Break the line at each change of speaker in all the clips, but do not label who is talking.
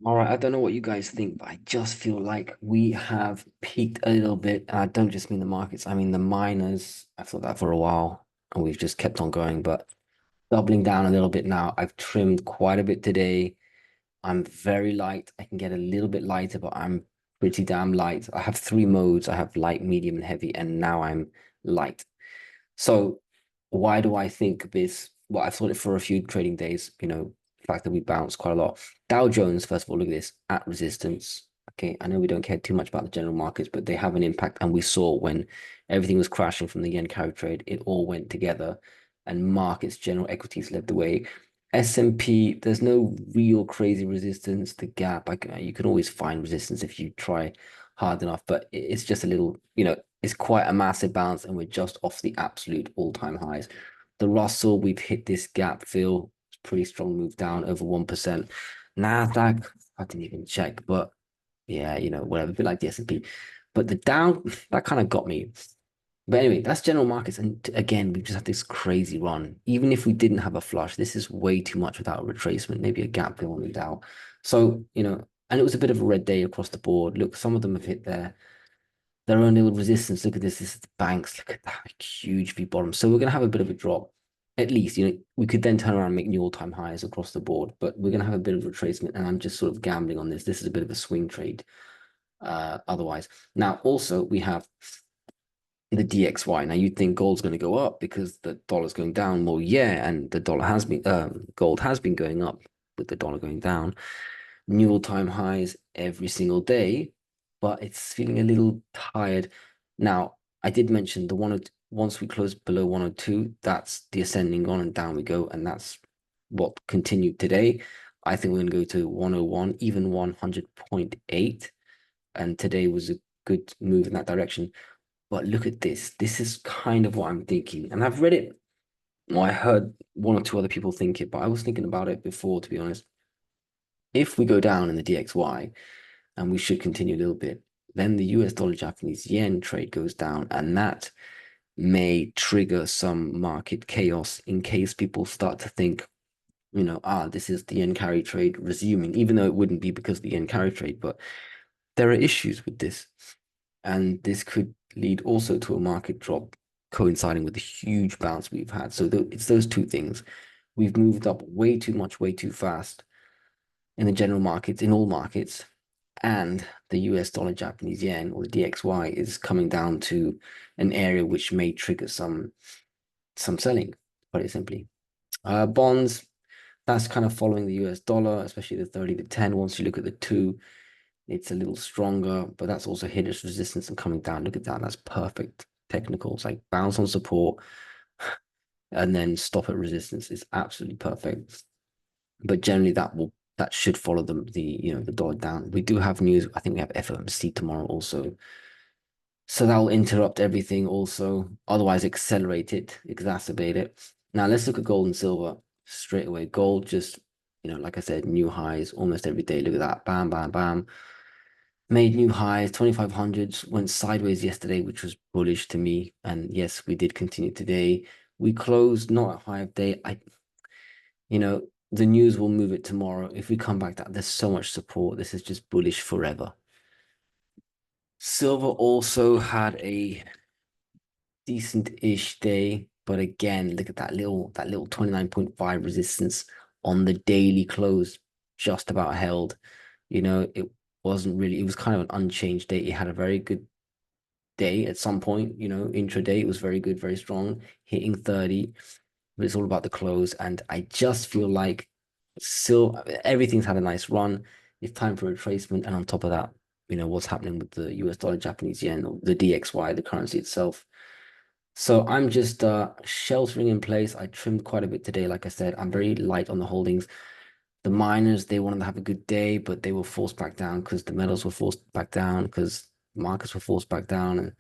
All right, I don't know what you guys think, but I just feel like we have peaked a little bit. And I don't just mean the markets, I mean the miners. I thought that for a while, and we've just kept on going, but doubling down a little bit now. I've trimmed quite a bit today. I'm very light. I can get a little bit lighter, but I'm pretty damn light. I have three modes. I have light, medium, and heavy, and now I'm light. So why do I think this? Well, I've thought it for a few trading days, the fact that we bounced quite a lot. Dow Jones, first of all, look at this, at resistance. Okay, I know we don't care too much about the general markets, but they have an impact. And we saw when everything was crashing from the yen carry trade, it all went together and markets, general equities led the way. S&P, there's no real crazy resistance. The gap, you can always find resistance if you try hard enough, but it's just a little, it's quite a massive bounce, and we're just off the absolute all-time highs. The Russell, we've hit this gap fill. It's pretty strong move down over 1%. Nasdaq, I didn't even check, but yeah, whatever, a bit like the S&P. But the down, that kind of got me. But anyway, that's general markets. And again, we just had this crazy run. Even if we didn't have a flush, this is way too much without a retracement, maybe a gap fill on the Dow. So, and it was a bit of a red day across the board. Look, some of them have hit their own little resistance. Look at this. This is the banks. Look at that huge V bottom. So we're going to have a bit of a drop. At least, we could then turn around and make new all-time highs across the board, but we're going to have a bit of retracement. And I'm just sort of gambling on this. This is a bit of a swing trade. Otherwise, now also we have the DXY. Now you'd think gold's going to go up because the dollar's going down. Well, yeah, and the dollar has been, gold has been going up with the dollar going down. New all-time highs every single day, but it's feeling a little tired. Now, I did mention the once we close below 102, that's the ascending on and down we go, and that's what continued today. I think we're going to go to 101, even 100.8, and today was a good move in that direction. But look at this. This is kind of what I'm thinking. And I've read it, well, I heard one or two other people think it, but I was thinking about it before, to be honest. If we go down in the DXY, and we should continue a little bit, then the US dollar Japanese yen trade goes down, and that may trigger some market chaos in case people start to think, this is the yen carry trade resuming, even though it wouldn't be because of the yen carry trade, but there are issues with this. And this could lead also to a market drop coinciding with the huge bounce we've had. So it's those two things. We've moved up way too much, way too fast in the general markets, in all markets, and the US dollar Japanese yen or the DXY is coming down to an area which may trigger some selling, put it simply. Bonds, that's kind of following the US dollar, especially the 30 to 10. Once you look at the two, it's a little stronger, but that's also hit its resistance and coming down. Look at that. That's perfect technical. It's like bounce on support and then stop at resistance. It's absolutely perfect. But generally that should follow the dollar down. We do have news. I think we have FOMC tomorrow also. So that will interrupt everything also. Otherwise, accelerate it, exacerbate it. Now let's look at gold and silver straight away. Gold just, like I said, new highs almost every day. Look at that. Bam, bam, bam. Made new highs, 2500s, went sideways yesterday, which was bullish to me. And yes, we did continue today. We closed not at high of day. You know, the news will move it tomorrow. If we come back, there's so much support. This is just bullish forever. Silver also had a decent-ish day, but again, look at that little 29.5 resistance on the daily close, just about held. It wasn't really, it was kind of an unchanged day. It had a very good day at some point, intraday, it was very good, very strong, hitting 30, but it's all about the close. And I just feel like still everything's had a nice run. It's time for retracement. And on top of that, what's happening with the US dollar, Japanese yen, or the DXY, the currency itself. So I'm just sheltering in place. I trimmed quite a bit today. Like I said, I'm very light on the holdings. The miners, they wanted to have a good day, but they were forced back down because the metals were forced back down because markets were forced back down. And,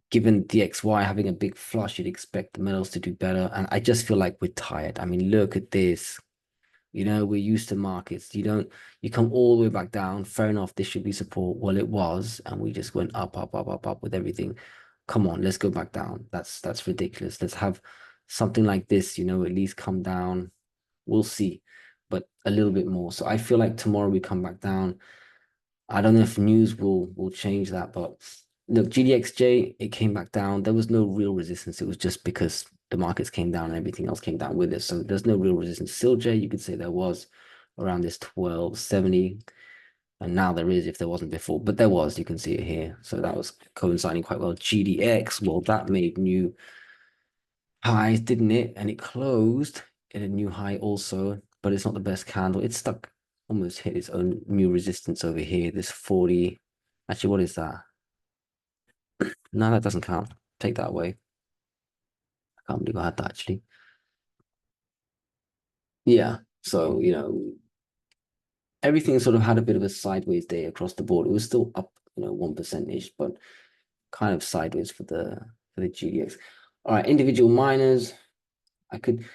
given DXY having a big flush, you'd expect the metals to do better. And I just feel like we're tired. I mean, look at this. We're used to markets. You come all the way back down. Fair enough, this should be support. Well, it was, and we just went up, up, up, up, up with everything. Come on, let's go back down. That's ridiculous. Let's have something like this, at least come down. We'll see. but a little bit more. So I feel like tomorrow we come back down. I don't know if news will change that, but look, GDXJ, it came back down. There was no real resistance. It was just because the markets came down and everything else came down with it. So there's no real resistance. SILJ, you could say there was around this 1270. And now there is if there wasn't before, but there was, you can see it here. So that was coinciding quite well. GDX, well, that made new highs, didn't it? And it closed at a new high also, but it's not the best candle. It's stuck, almost hit its own new resistance over here. This 40. Actually, what is that? No, that doesn't count. Take that away. I can't believe I had that actually. Yeah. So, everything sort of had a bit of a sideways day across the board. It was still up, 1% ish, but kind of sideways for the GDX. All right, individual miners. I could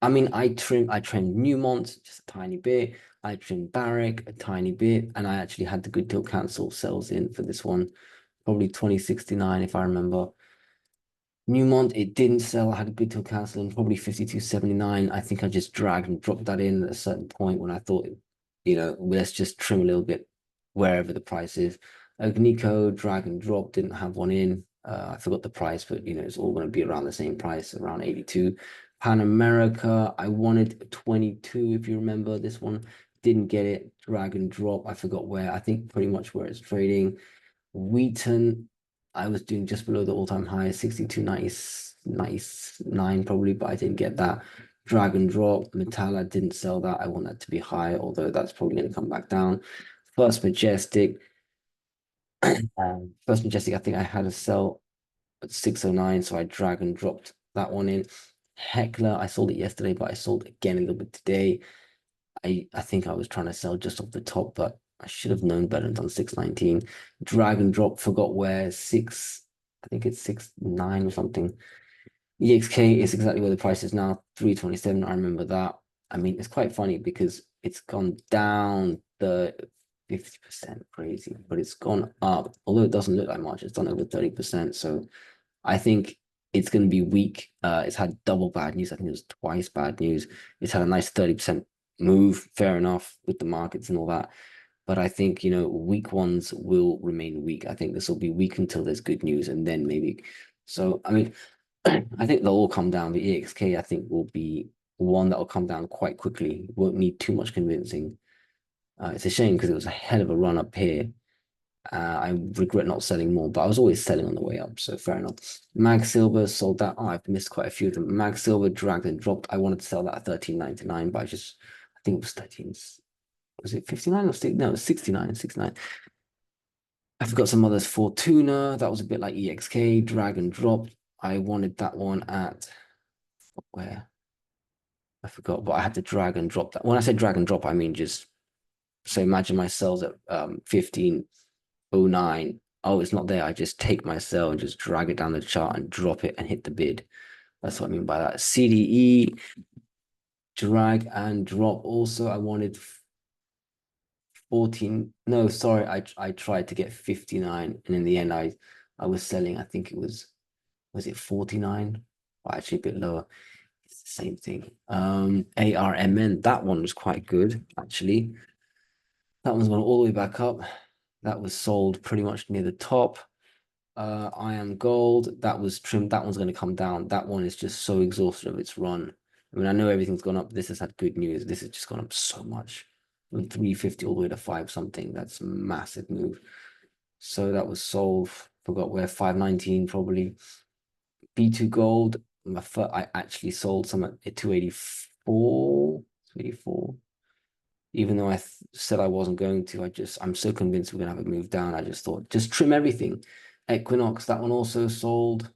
I mean, I trimmed Newmont just a tiny bit. I trimmed Barrick a tiny bit, and I actually had the good till cancel sells in for this one, probably 2069 if I remember. Newmont, it didn't sell. I had a good till cancel in probably 52.79. I think I just dragged and dropped that in at a certain point when I thought, let's just trim a little bit wherever the price is. Agnico, drag and drop, didn't have one in. I forgot the price, but it's all going to be around the same price, around 82. Pan America, I wanted 22, if you remember. This one didn't get it. Drag and drop. I forgot where. I think pretty much where it's trading. Wheaton, I was doing just below the all-time high, 62.99 probably, but I didn't get that. Drag and drop. Metalla didn't sell that. I want that to be high, although that's probably going to come back down. First Majestic. First Majestic, I think I had a sell at 609, so I drag and dropped that one in. Heckler, I sold it yesterday, but I sold again a little bit today. I think I was trying to sell just off the top, but I should have known better and done 619. Drag and drop, forgot where I think it's 6.9 or something. EXK is exactly where the price is now, 327. I remember that. I mean, it's quite funny because it's gone down the 50%, crazy, but it's gone up, although it doesn't look like much. It's done over 30%. So I think it's going to be weak. It's had double bad news. I think it was twice bad news. It's had a nice 30% move, fair enough, with the markets and all that. But I think, weak ones will remain weak. I think this will be weak until there's good news and then maybe. So, I mean, I think they'll all come down. The EXK, I think, will be one that will come down quite quickly. Won't need too much convincing. It's a shame because it was a hell of a run up here. I regret not selling more, but I was always selling on the way up, so fair enough. Mag Silver sold that. Oh, I've missed quite a few of them. Mag Silver dragged and dropped. I wanted to sell that at 13.99, but I think it was 13. Was it 59 or 60? No, it was 69, 69. I forgot some others. Fortuna, that was a bit like EXK, drag and drop. I wanted that one at where? I forgot, but I had to drag and drop that. When I say drag and drop, I mean just so imagine my sales at 15.09. Oh, it's not there. I just take my sell and just drag it down the chart and drop it and hit the bid. That's what I mean by that. CDE, drag and drop. Also, I wanted 14. No, sorry, I tried to get 59, and in the end, I was selling. I think it was it 49? Or actually a bit lower. It's the same thing. ARMN, that one was quite good actually. That one's gone all the way back up. That was sold pretty much near the top. I am gold. That was trimmed. That one's going to come down. That one is just so exhausted of its run. I mean, I know everything's gone up. This has had good news. This has just gone up so much from 350 all the way to 5 something. That's a massive move. So that was sold. Forgot where, 519 probably. B2 gold. I actually sold some at 284. 284. Even though I said I wasn't going to, I'm so convinced we're gonna have a move down. I just thought, just trim everything. Equinox, that one also sold.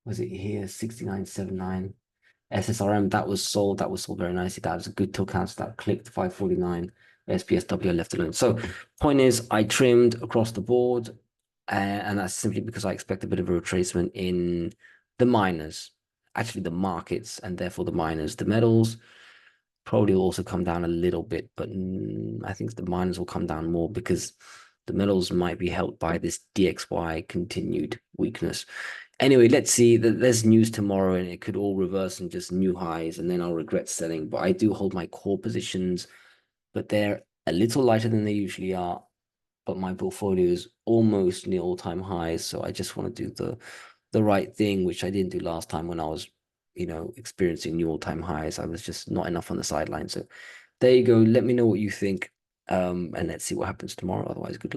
Was it here? 69.79. SSRM, that was sold. That was sold very nicely. That was a good till cancel. That clicked 549. SPSW I left alone. So point is, I trimmed across the board, and that's simply because I expect a bit of a retracement in the miners, actually the markets, and therefore the miners, the metals. Probably will also come down a little bit, but I think the miners will come down more because the metals might be helped by this DXY continued weakness. Anyway, let's see. There's news tomorrow, and it could all reverse and just new highs, and then I'll regret selling. But I do hold my core positions, but they're a little lighter than they usually are. But my portfolio is almost near all-time highs, so I just want to do the right thing, which I didn't do last time when I was, experiencing new all-time highs. I was just not enough on the sideline. So there you go. Let me know what you think, and let's see what happens tomorrow. Otherwise, good luck.